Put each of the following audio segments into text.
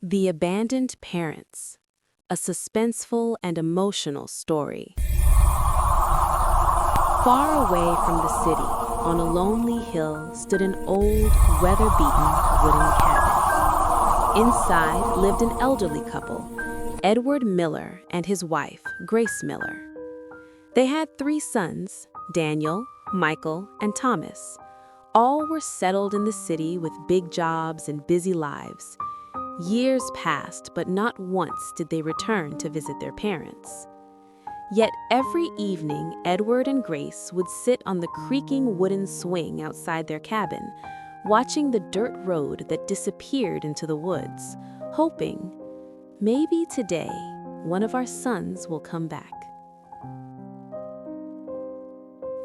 The Abandoned Parents, a suspenseful and emotional story. Far away from the city, on a lonely hill, stood an old, weather-beaten wooden cabin. Inside lived an elderly couple, Edward Miller and his wife, Grace Miller. They had 3 sons, Daniel, Michael, and Thomas. All were settled in the city with big jobs and busy lives. Years passed, but not once did they return to visit their parents. Yet every evening, Edward and Grace would sit on the creaking wooden swing outside their cabin, watching the dirt road that disappeared into the woods, hoping, maybe today, one of our sons will come back.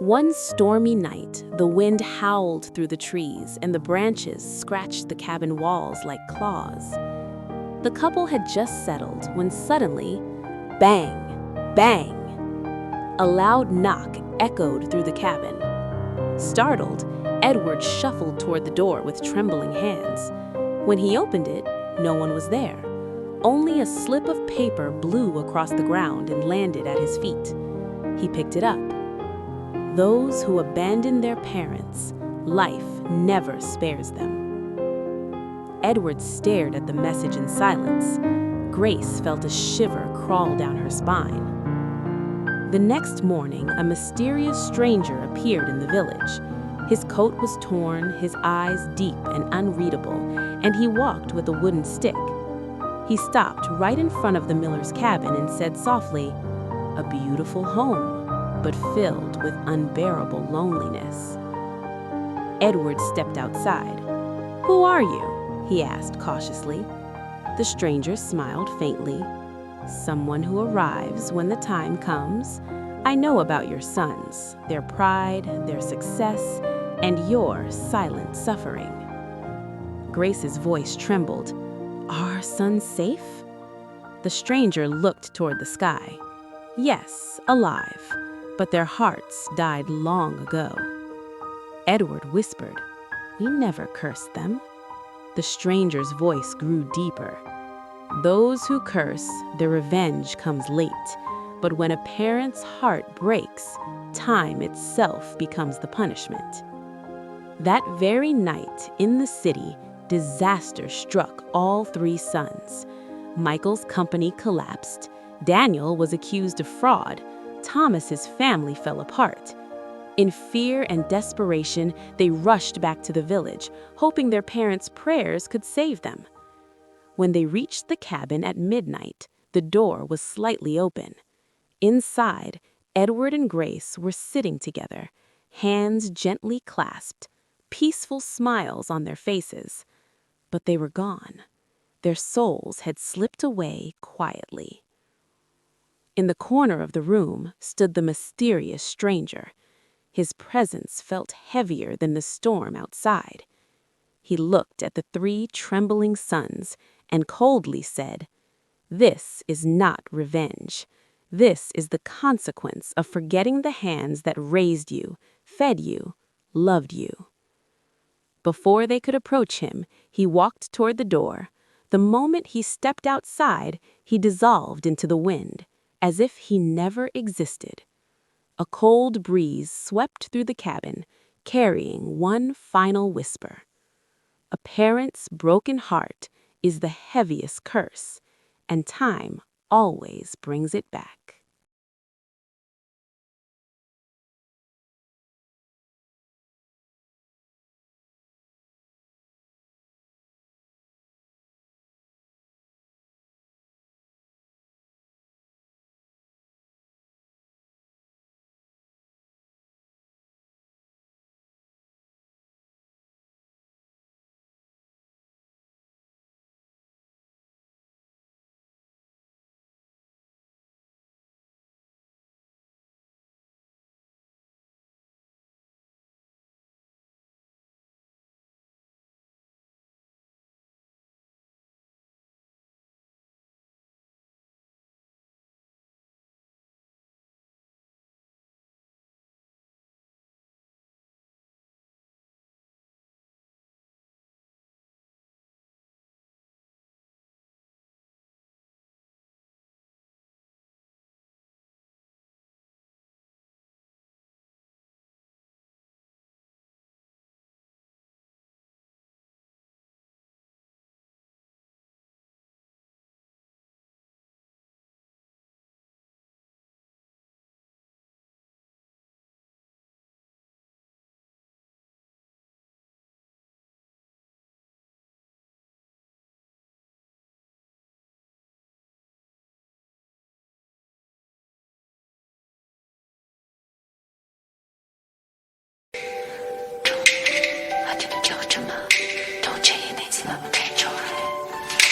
One stormy night, the wind howled through the trees and the branches scratched the cabin walls like claws. The couple had just settled when suddenly, bang, bang! A loud knock echoed through the cabin. Startled, Edward shuffled toward the door with trembling hands. When he opened it, no one was there. Only a slip of paper blew across the ground and landed at his feet. He picked it up. Those who abandon their parents, life never spares them. Edward stared at the message in silence. Grace felt a shiver crawl down her spine. The next morning, a mysterious stranger appeared in the village. His coat was torn, his eyes deep and unreadable, and he walked with a wooden stick. He stopped right in front of the Miller's cabin and said softly, "A beautiful home, but filled with unbearable loneliness." Edward stepped outside. "Who are you?" he asked cautiously. The stranger smiled faintly. "Someone who arrives when the time comes. I know about your sons, their pride, their success, and your silent suffering." Grace's voice trembled. "Are our sons safe?" The stranger looked toward the sky. "Yes, alive. But their hearts died long ago." Edward whispered, "We never cursed them." The stranger's voice grew deeper. "Those who curse, their revenge comes late. But when a parent's heart breaks, time itself becomes the punishment." That very night, in the city, disaster struck all 3 sons. Michael's company collapsed. Daniel was accused of fraud. Thomas's family fell apart. In fear and desperation, they rushed back to the village, hoping their parents' prayers could save them. When they reached the cabin at midnight, the door was slightly open. Inside, Edward and Grace were sitting together, hands gently clasped, peaceful smiles on their faces. But they were gone. Their souls had slipped away quietly. In the corner of the room stood the mysterious stranger. His presence felt heavier than the storm outside. He looked at the 3 trembling sons and coldly said, "This is not revenge. This is the consequence of forgetting the hands that raised you, fed you, loved you." Before they could approach him, he walked toward the door. The moment he stepped outside, he dissolved into the wind, as if he never existed. A cold breeze swept through the cabin, carrying one final whisper. A parent's broken heart is the heaviest curse, and time always brings it back.